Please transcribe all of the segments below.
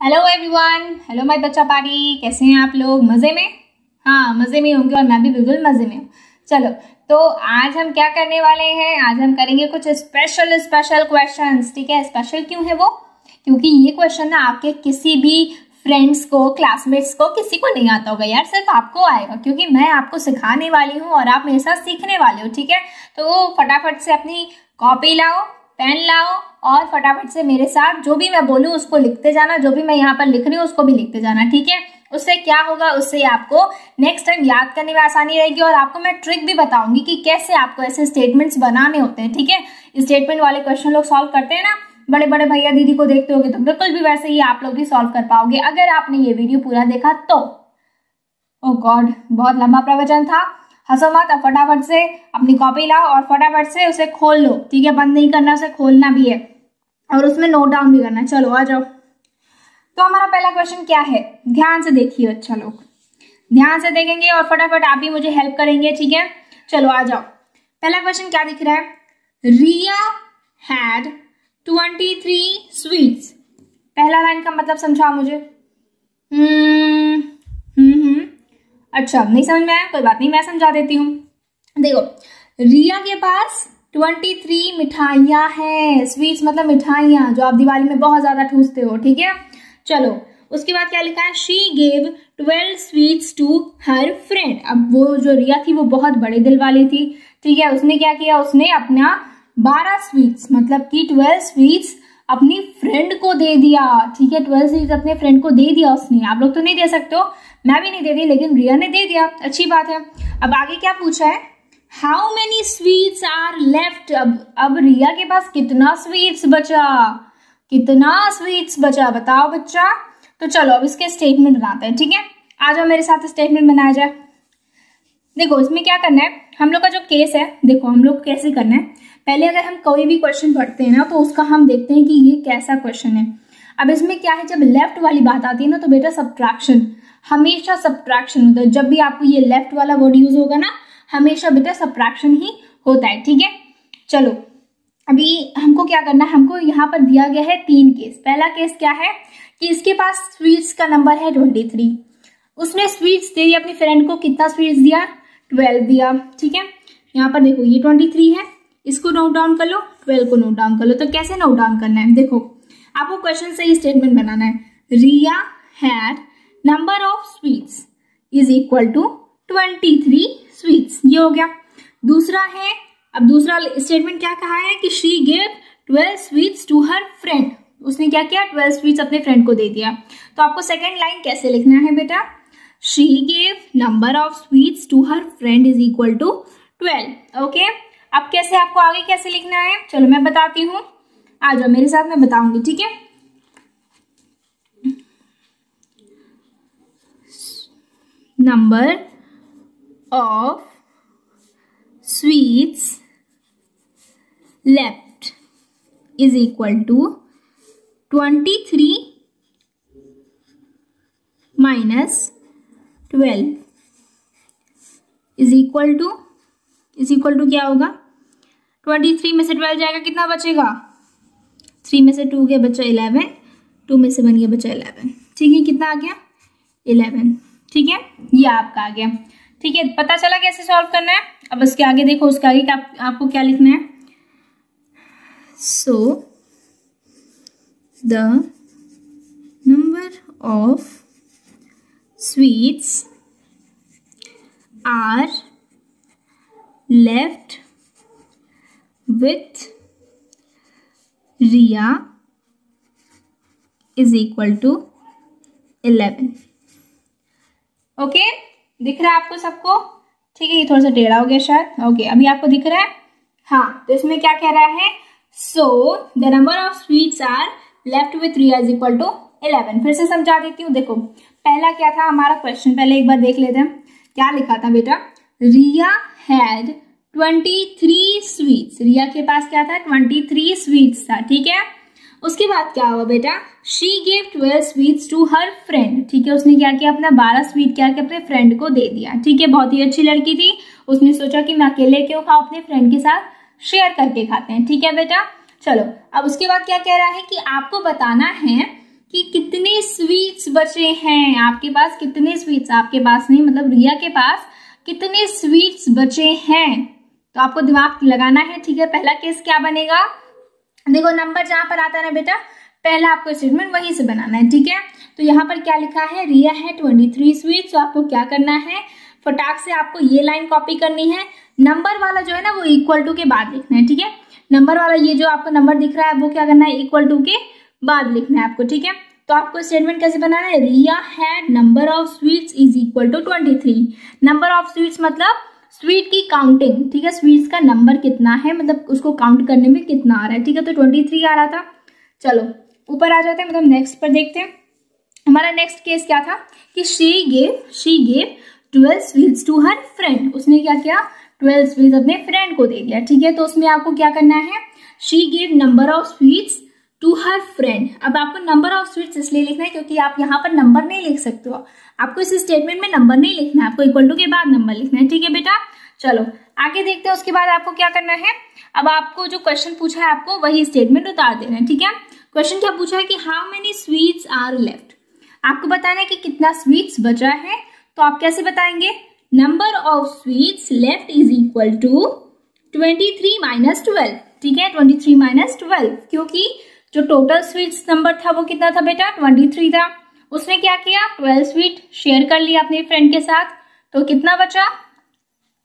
Hello everyone, hello my बच्चा party. कैसे हैं आप लोग? मजे में? हाँ, मजे में होंगे और मैं भी बिल्कुल मजे में हूँ। चलो, तो आज हम क्या करने वाले हैं? आज हम करेंगे कुछ स्पेशल क्वेश्चंस। ठीक है, स्पेशल क्यों है वो? क्योंकि ये क्वेश्चन ना आपके किसी भी फ्रेंड्स को, क्लासमेट्स को, किसी को नहीं आता होगा यार, सिर्फ आपको आएगा, क्योंकि मैं आपको सिखाने वाली हूँ और आप मेरे साथ सीखने वाले हो। ठीक है, तो फटाफट से अपनी कॉपी लाओ, पेन लाओ और फटाफट से मेरे साथ जो भी मैं बोलूँ उसको लिखते जाना, जो भी मैं यहाँ पर लिख रही हूँ उसको भी लिखते जाना। ठीक है, उससे क्या होगा, उससे आपको नेक्स्ट टाइम याद करने में आसानी रहेगी और आपको मैं ट्रिक भी बताऊंगी कि कैसे आपको ऐसे स्टेटमेंट्स बनाने होते हैं। ठीक है, स्टेटमेंट वाले क्वेश्चन लोग सॉल्व करते हैं ना, बड़े बड़े भैया दीदी को देखते होगे, तो बिल्कुल भी वैसे ही आप लोग भी सॉल्व कर पाओगे अगर आपने ये वीडियो पूरा देखा तो। ओह गॉड, बहुत लंबा प्रवचन था, हंसो मत। अब फटाफट से अपनी कॉपी लाओ और फटाफट से उसे खोल लो। ठीक है, बंद नहीं करना, उसे खोलना भी है और उसमें नोट डाउन भी करना है। चलो आ जाओ। तो हमारा पहला क्वेश्चन क्या है, ध्यान से देखिए बच्चा लोग, ध्यान से देखेंगे और फटाफट आप भी मुझे हेल्प करेंगे। ठीक है, चलो आ जाओ। पहला क्वेश्चन क्या दिख रहा है? Riya had 23 sweets. पहला लाइन का मतलब समझाओ मुझे। अच्छा, नहीं समझ में आया? कोई बात नहीं, मैं समझा देती हूँ। देखो, रिया के पास 23 मिठाइयाँ हैं। स्वीट्स मतलब मिठाइयाँ, जो आप दिवाली में बहुत ज्यादा ठूसते हो। ठीक है, चलो उसके बाद क्या लिखा है? She gave 12 sweets to her friend. अब वो जो रिया थी वो बहुत बड़े दिल वाली थी। ठीक है, उसने क्या किया? उसने अपना 12 स्वीट्स मतलब कि 12 स्वीट्स अपनी फ्रेंड को दे दिया। ठीक है, 12 स्वीट्स अपने फ्रेंड को दे दिया उसने। आप लोग तो नहीं दे सकते हो, मैं भी नहीं दे दी, लेकिन रिया ने दे दिया, अच्छी बात है। अब आगे क्या पूछा है? How many sweets are left. अब रिया के पास कितना स्वीट्स बचा, कितना स्वीट्स बचा बताओ बच्चा। तो चलो अब इसके स्टेटमेंट बनाते हैं। ठीक है, आ जाओ मेरे साथ स्टेटमेंट बनाया जाए। देखो इसमें क्या करना है, हम लोग का जो केस है, देखो हम लोग कैसे करना है। पहले अगर हम कोई भी क्वेश्चन पढ़ते हैं ना तो उसका हम देखते हैं कि ये कैसा क्वेश्चन है। अब इसमें क्या है, जब लेफ्ट वाली बात आती है ना तो बेटा सब्ट्रैक्शन, हमेशा सब्ट्रैक्शन होता है। जब भी आपको ये लेफ्ट वाला वर्ड यूज होगा ना, हमेशा बेटा सब्ट्रैक्शन ही होता है। ठीक है, चलो अभी हमको क्या करना है, हमको यहाँ पर दिया गया है 3 केस। पहला केस क्या है कि इसके पास स्वीट्स का नंबर है 23। उसने स्वीट्स दे दिया अपनी फ्रेंड को। कितना स्वीट्स दिया? 12 दिया। ठीक है, यहाँ पर देखो ये 23 है, इसको नोट डाउन कर लो, 12 को नोट डाउन कर लो। तो कैसे नोट डाउन करना है? देखो आपको क्वेश्चन से ही स्टेटमेंट बनाना है। Riya had number of sweets is equal to 23 sweets, ये हो गया। दूसरा है, अब दूसरा स्टेटमेंट क्या कहा है कि she gave 12 sweets to her friend. उसने क्या किया? 12 स्वीट्स अपने फ्रेंड को दे दिया। तो आपको सेकेंड लाइन कैसे लिखना है बेटा? She gave number of sweets to her friend is equal to 12। Okay, अब कैसे आपको आगे कैसे लिखना है, चलो मैं बताती हूँ, आ जाओ मेरे साथ, मैं बताऊंगी। ठीक है, number of sweets left is equal to 23 minus 12 is equal to क्या होगा? 23 में से 12 जाएगा, कितना बचेगा? 3 में से 2 गया बचा 11, 2 में से 1 गया बचा 11। ठीक है, कितना आ गया? 11। ठीक है, ये आपका आ गया। ठीक है, पता चला कैसे सॉल्व करना है। अब इसके आगे देखो, उसके आगे आपको क्या लिखना है? So the number of sweets are left with Riya is equal to 11। Okay, दिख रहा है आपको सबको? ठीक है, ये थोड़ा सा टेढ़ा हो गया शायद। ओके, अभी आपको दिख रहा है? हाँ, तो इसमें क्या कह रहा है? So the number of sweets are left with Riya is equal to 11। फिर से समझा देती हूँ। देखो पहला क्या था हमारा क्वेश्चन, पहले एक बार देख लेते हैं क्या लिखा था बेटा। रिया हैड 23 स्वीट्स। रिया के पास क्या था? 23 स्वीट्स था। ठीक है, उसके बाद क्या हुआ बेटा? She gave 12 sweets to her friend. ठीक है, उसने क्या किया? अपना 12 स्वीट क्या किया? अपने फ्रेंड को दे दिया। ठीक है, बहुत ही अच्छी लड़की थी, उसने सोचा कि मैं अकेले क्यों खाऊं, अपने फ्रेंड के साथ शेयर करके खाते हैं। ठीक है बेटा, चलो अब उसके बाद क्या कह रहा है कि आपको बताना है कि कितने बचे हैं, आपके पास कितने स्वीट्स, आपके पास नहीं मतलब रिया के पास कितने स्वीट्स बचे हैं, तो आपको दिमाग लगाना है। ठीक है, पहला केस क्या बनेगा, देखो नंबर जहां पर आता है ना बेटा, पहला आपको स्टेटमेंट वहीं से बनाना है। ठीक है, तो यहाँ पर क्या लिखा है, रिया है 23 स्वीट्स, तो आपको क्या करना है, फटाक से आपको ये लाइन कॉपी करनी है, नंबर वाला जो है ना वो इक्वल टू के बाद लिखना है। ठीक है, नंबर वाला ये जो आपको नंबर दिख रहा है वो क्या करना है, इक्वल टू के बाद लिखना है आपको। ठीक है, तो आपको स्टेटमेंट कैसे बनाना है, Riya had number of sweets is equal to 23। Number of sweets मतलब स्वीट की काउंटिंग। ठीक है, स्वीट्स का नंबर कितना है, मतलब उसको काउंट करने में कितना आ रहा है। ठीक है, तो 23 आ रहा था। चलो ऊपर आ जाते हैं, मतलब नेक्स्ट पर देखते हैं। हमारा नेक्स्ट केस क्या था कि she gave 12 sweets to her friend. उसने क्या किया, 12 स्वीट्स अपने फ्रेंड को दे दिया। ठीक है, तो उसमें आपको क्या करना है, she gave number of sweets to her friend. अब आपको नंबर ऑफ स्वीट्स इसलिए लिखना है क्योंकि आप यहाँ पर नंबर नहीं लिख सकते हो, आपको इस स्टेटमेंट में नंबर नहीं लिखना है, आपको इक्वल टू के बाद नंबर लिखना है। ठीक है बेटा, चलो आगे देखते हैं। उसके बाद आपको क्या करना है, अब आपको जो क्वेश्चन पूछा है आपको वही स्टेटमेंट उतार देना है। ठीक है, क्वेश्चन क्या पूछा है कि how many sweets are left, आपको बताना है कि कितना स्वीट्स बचा है। तो आप कैसे बताएंगे, number of sweets left is equal to 23 minus 12। ठीक है, 23 माइनस 12, क्योंकि जो टोटल स्वीट्स नंबर था वो कितना था बेटा, 23 था। उसने क्या किया, 12 स्वीट शेयर कर लिया अपने फ्रेंड के साथ, तो कितना बचा,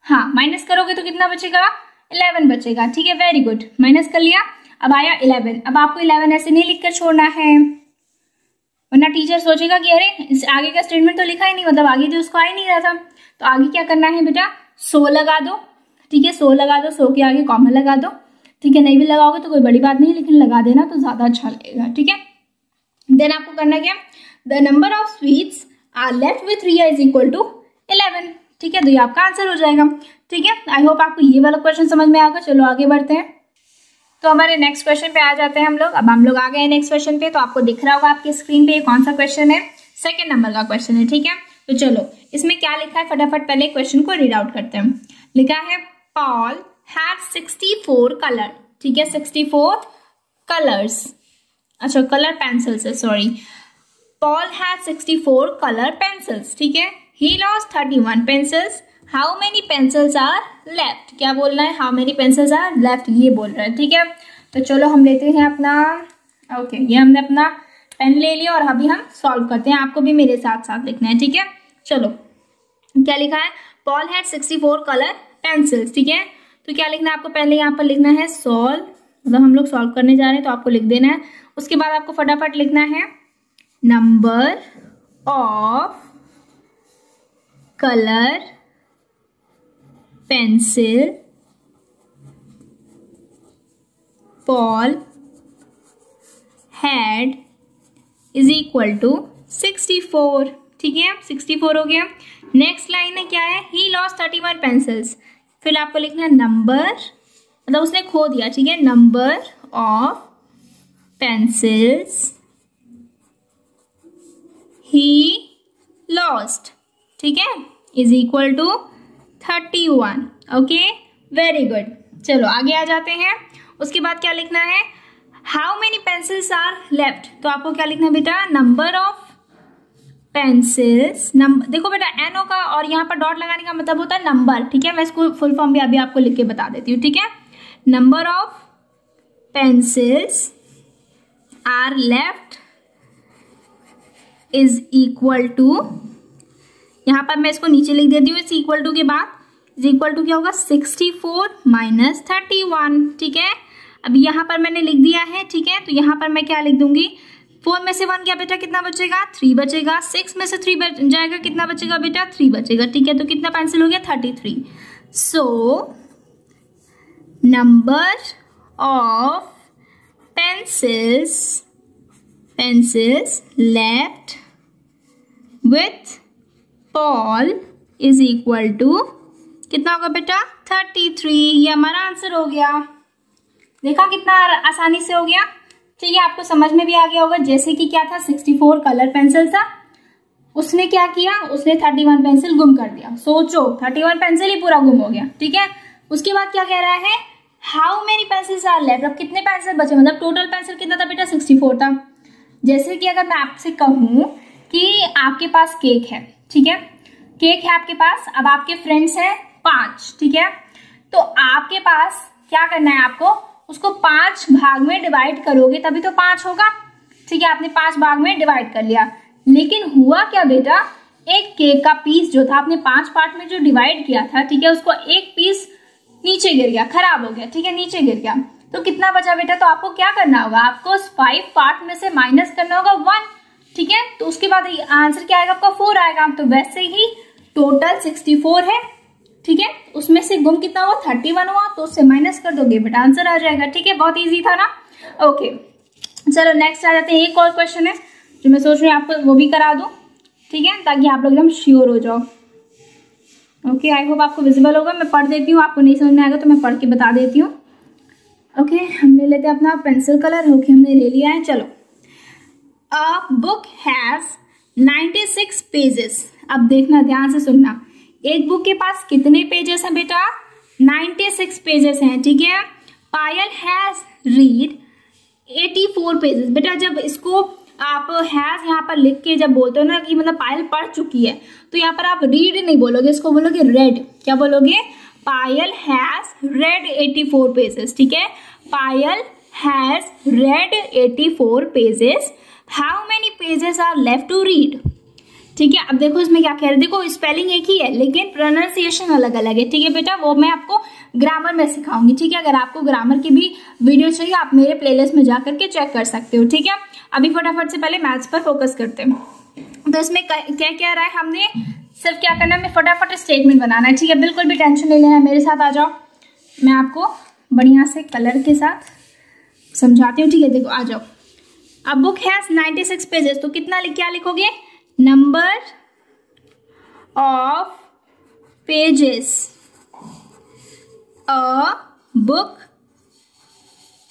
हाँ माइनस करोगे तो कितना बचेगा, 11 बचेगा। ठीक है, वेरी गुड, माइनस कर लिया, अब आया 11। अब आपको 11 ऐसे नहीं लिखकर छोड़ना है, वरना टीचर सोचेगा कि अरे इस आगे का स्टेटमेंट तो लिखा ही नहीं, मतलब आगे जो उसको आ ही नहीं रहा था। तो आगे क्या करना है बेटा, 100 लगा दो। ठीक है, 100 लगा दो, 100 के आगे कॉमा लगा दो। ठीक है, नहीं भी लगाओगे तो कोई बड़ी बात नहीं, लेकिन लगा देना तो ज्यादा अच्छा लगेगा। ठीक है, देन आपको करना क्या, the number of sweets are left with Riya is equal to 11। ठीक है, तो ये आपका आंसर हो जाएगा। ठीक है, आई होप आपको ये वाला क्वेश्चन समझ में आएगा। चलो आगे बढ़ते हैं, तो हमारे नेक्स्ट क्वेश्चन पे आ जाते हैं हम लोग। अब हम लोग आ गए हैं नेक्स्ट क्वेश्चन पे, तो आपको दिख रहा होगा आपकी स्क्रीन पे ये कौन सा क्वेश्चन है, सेकंड नंबर का क्वेश्चन है। ठीक है, तो चलो इसमें क्या लिखा है फटाफट पहले क्वेश्चन को रीड आउट करते हैं। लिखा है पॉल हैड 64 कलर। ठीक है, 64 कलर्स, अच्छा कलर पेंसिल्स है, sorry, Paul had 64 colour pencils. ठीक है, he lost 31 pencils, how many pencils are left, क्या बोलना है, how many pencils are left, ये बोल रहा है। ठीक है, तो चलो हम लेते हैं अपना, ओके ये हमने अपना पेन ले लिया और अभी हम सॉल्व करते हैं, आपको भी मेरे साथ साथ लिखना है। ठीक है, चलो क्या लिखा है, पॉल हैड 64 कलर पेंसिल्स। ठीक है, तो क्या लिखना है आपको, पहले यहाँ पर लिखना है सॉल्व, मतलब हम लोग सॉल्व करने जा रहे हैं तो आपको लिख देना है। उसके बाद आपको फटाफट लिखना है number of colour pencil Paul had is equal to 64। ठीक है, 64 हो गया। नेक्स्ट लाइन है क्या है, ही लॉस्ट 31 पेंसिल्स, फिर आपको लिखना है नंबर, मतलब उसने खो दिया। ठीक है, number of pencils he lost, ठीक है, is equal to 31। Okay, very good. चलो आगे आ जाते हैं। उसके बाद क्या लिखना है, how many pencils are left, तो आपको क्या लिखना है बेटा, नंबर ऑफ पेंसिल्स, नंबर, देखो बेटा एन का और यहाँ पर डॉट लगाने का मतलब होता है नंबर। ठीक है, मैं इसको फुल फॉर्म भी अभी आपको लिख के बता देती हूँ। ठीक है, number of pencils are left is equal to, यहाँ पर मैं इसको नीचे लिख देती हूँ, इस इक्वल टू के बाद इज इक्वल टू क्या होगा, 64 माइनस 31। ठीक है, अब यहाँ पर मैंने लिख दिया है। ठीक है, तो यहाँ पर मैं क्या लिख दूंगी, 4 में से 1 क्या बेटा, कितना बचेगा, 3 बचेगा। 6 में से 3 बच जाएगा, कितना बचेगा बेटा, 3 बचेगा। ठीक है, तो कितना पेंसिल हो गया, 33। So number of pencils left with Paul is equal to कितना होगा बेटा, 33। ये हमारा आंसर हो गया। देखा कितना आसानी से हो गया। ठीक है, आपको समझ में भी आ गया होगा। जैसे कि क्या था, 64 कलर पेंसिल था, उसने क्या किया, उसने 31 पेंसिल गुम कर दिया। सोचो 31 पेंसिल ही पूरा गुम हो गया। ठीक है, उसके बाद क्या कह रहा है, how many pencils are left, अब कितने पेंसिल बचे, मतलब टोटल पेंसिल कितना था बेटा, 64 था। जैसे कि अगर मैं आपसे कहूँ कि आपके पास केक है, ठीक है, केक है आपके पास, अब आपके फ्रेंड्स हैं 5, ठीक है, तो आपके पास क्या करना है, आपको उसको 5 भाग में डिवाइड करोगे तभी तो 5 होगा, ठीक है। आपने 5 भाग में डिवाइड कर लिया, लेकिन हुआ क्या बेटा, एक केक का पीस जो था आपने 5 पार्ट में जो डिवाइड किया था, ठीक है, उसको एक पीस नीचे गिर गया, खराब हो गया, ठीक है, नीचे गिर गया, तो कितना बचा बेटा, तो आपको क्या करना होगा, आपको 5 पार्ट में से माइनस करना होगा 1, ठीक है, तो उसके बाद आंसर क्या आएगा आपका 4 आएगा, तो वैसे ही टोटल 64 है, ठीक है, उसमें से गुम कितना हुआ 31 हुआ, तो उससे माइनस कर दोगे बेटा आंसर आ जाएगा, ठीक है, बहुत इजी था ना। ओके चलो नेक्स्ट आ जाते हैं, एक और क्वेश्चन है जो मैं सोच रही हूँ आपको वो भी करा दूं, ठीक है, ताकि आप लोग एकदम श्योर हो जाओ। ओके आई होप आपको विजिबल होगा, मैं पढ़ देती हूँ, आपको नहीं समझ में आएगा तो मैं पढ़ के बता देती हूँ। ओके हम ले लेते हैं अपना पेंसिल कलर, ओके हमने ले लिया है, चलो। अ बुक हैज 96 पेजेस, अब देखना ध्यान से सुनना, एक बुक के पास कितने पेजेस हैं बेटा, 96 पेजेस हैं, ठीक है। पायल हैज रीड 84 पेजेस, बेटा जब इसको आप हैज यहाँ पर लिख के जब बोलते हो ना कि मतलब पायल पढ़ चुकी है, तो यहाँ पर आप रीड नहीं बोलोगे, इसको बोलोगे रेड, क्या बोलोगे, पायल हैज रेड 84 पेजेस, ठीक है, Payal has read 84 pages, how many pages are left to read, ठीक है। अब देखो इसमें क्या कह रहे हैं, देखो स्पेलिंग एक ही है लेकिन प्रोनाउंसिएशन अलग अलग है, ठीक है बेटा, वो मैं आपको ग्रामर में सिखाऊंगी, ठीक है। अगर आपको ग्रामर की भी वीडियो चाहिए आप मेरे प्लेलिस्ट में जाकर के चेक कर सकते हो, ठीक है। अभी फटाफट से पहले मैथ्स पर फोकस करते हैं। तो इसमें क्या क्या रहा है, हमने सिर्फ क्या करना है, मैं फटाफट स्टेटमेंट बनाना है, ठीक है, बिल्कुल भी टेंशन नहीं लेना है, मेरे साथ आ जाओ, मैं आपको बढ़िया से कलर के साथ समझाती हूँ, ठीक है। देखो आ जाओ, अब बुक हैज 96 पेजेस, तो कितना क्या लिखोगे, number of pages a book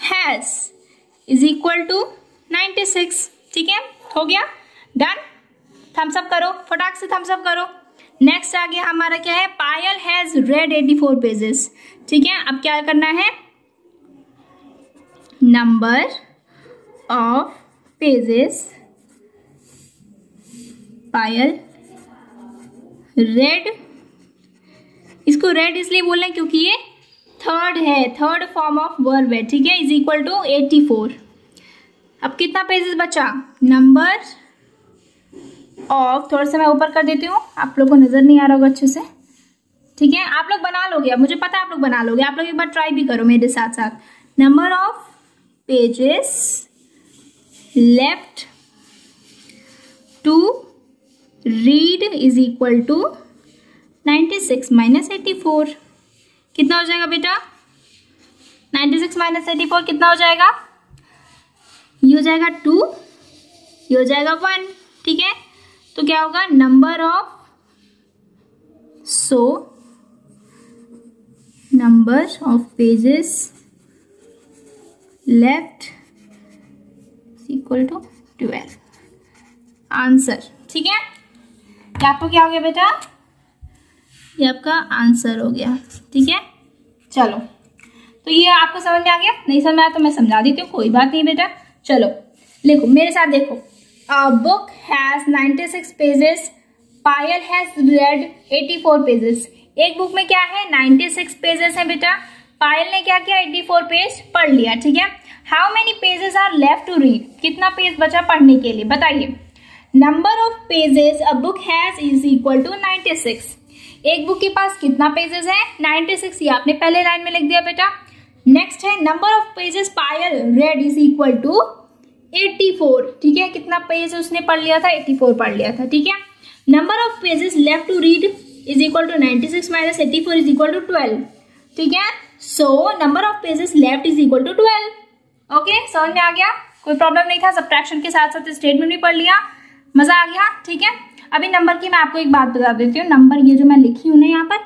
has is equal to 96, ठीक है, हो गया, डन, थम्स अप करो, फटाक से थम्स अप करो। नेक्स्ट आ गया हमारा क्या है, पायल हैज रेड 84 पेजेस, ठीक है। अब क्या करना है, number of pages Payal red, इसको रेड इसलिए बोल रहे हैं क्योंकि ये थर्ड है, थर्ड फॉर्म ऑफ वर्ब है, ठीक है, इज इक्वल टू 84। अब कितना पेजेस बचा, नंबर ऑफ, थोड़ा सा मैं ऊपर कर देती हूँ, आप लोग को नजर नहीं आ रहा होगा अच्छे से, ठीक है, आप लोग बना लोगे, अब मुझे पता है आप लोग बना लोगे, आप लोग एक बार ट्राई भी करो मेरे साथ साथ। Number of pages left to read is equal to 96 minus 84, कितना हो जाएगा बेटा, 96 माइनस 84 कितना हो जाएगा, ये हो जाएगा 2, ये हो जाएगा 1, ठीक है, तो क्या होगा, number of, so number of pages left equal to 12, answer, ठीक है, क्या आपको क्या हो गया बेटा, ये आपका आंसर हो गया, ठीक है। चलो तो ये आपको समझ में आ गया, नहीं समझ में आया तो मैं समझा देती हूँ, कोई बात नहीं बेटा। चलो देखो मेरे साथ, देखो अ book has 96 pages, Payal has read 84 pages, एक बुक में क्या है 96 पेजेस है बेटा, पायल ने क्या किया 84 पेज पढ़ लिया, ठीक है। How many pages are left to read, कितना पेज बचा पढ़ने के लिए, बताइए। Number of pages a book has is equal to 96, एक बुक के पास कितना पेजेस है 96, ये आपने पहले लाइन में लिख दिया बेटा। नेक्स्ट है number of pages Payal read is equal to 84, ठीक है, कितना पेज उसने पढ़ लिया था 84 पढ़ लिया था, ठीक है। Number of pages left to read is equal to 96 minus 84 is equal to 12, ठीक है। So number of pages left is equal to 12, okay, समझ में आ गया, कोई प्रॉब्लम नहीं था, सब्ट्रैक्शन के साथ साथ स्टेटमेंट भी पढ़ लिया, मजा आ गया, ठीक है। अभी नंबर की मैं आपको एक बात बता देती हूँ, नंबर ये जो मैं लिखी हूँ ना यहाँ पर,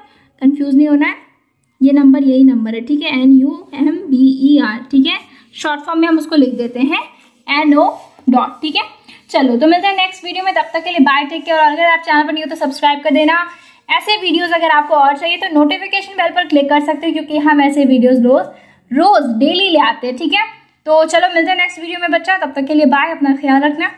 कंफ्यूज नहीं होना है, ये नंबर यही नंबर है, ठीक है, NUMBER, ठीक है, शॉर्ट फॉर्म में हम उसको लिख देते हैं NO डॉट, ठीक है। चलो तो मिलते हैं नेक्स्ट वीडियो में, तब तक के लिए बाय, टेक केयर, और अगर आप चैनल पर नहीं हो तो सब्सक्राइब कर देना। ऐसे वीडियोस अगर आपको और चाहिए तो नोटिफिकेशन बेल पर क्लिक कर सकते हो, क्योंकि हम ऐसे वीडियोस रोज डेली ले आते हैं, ठीक है। तो चलो मिलते हैं नेक्स्ट वीडियो में बच्चा, तब तक के लिए बाय, अपना ख्याल रखना।